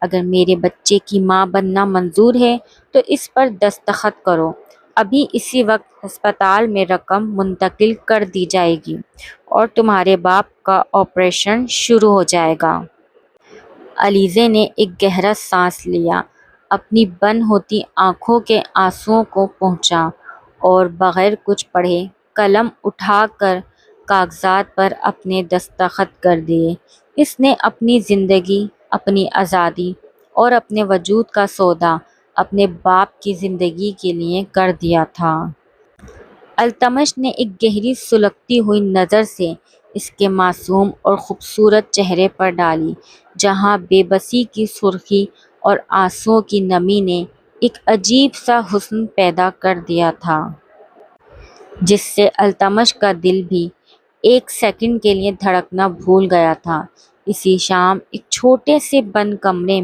اگر میرے بچے کی ماں بننا منظور ہے تو اس پر دستخط کرو۔ ابھی اسی وقت ہسپتال میں رقم منتقل کر دی جائے گی اور تمہارے باپ کا آپریشن شروع ہو جائے گا۔ علیزے نے ایک گہرا سانس لیا، اپنی بند ہوتی آنکھوں کے آنسوؤں کو پونچھا اور بغیر کچھ پڑھے قلم اٹھا کر کاغذات پر اپنے دستخط کر دیے۔ اس نے اپنی زندگی، اپنی آزادی اور اپنے وجود کا سودا اپنے باپ کی زندگی کے لیے کر دیا تھا۔ التمش نے ایک گہری سلگتی ہوئی نظر سے اس کے معصوم اور خوبصورت چہرے پر ڈالی، جہاں بے بسی کی سرخی اور آنسوؤں کی نمی نے ایک عجیب سا حسن پیدا کر دیا تھا، جس سے التمش کا دل بھی ایک سیکنڈ کے لیے دھڑکنا بھول گیا تھا۔ اسی شام ایک چھوٹے سے بند کمرے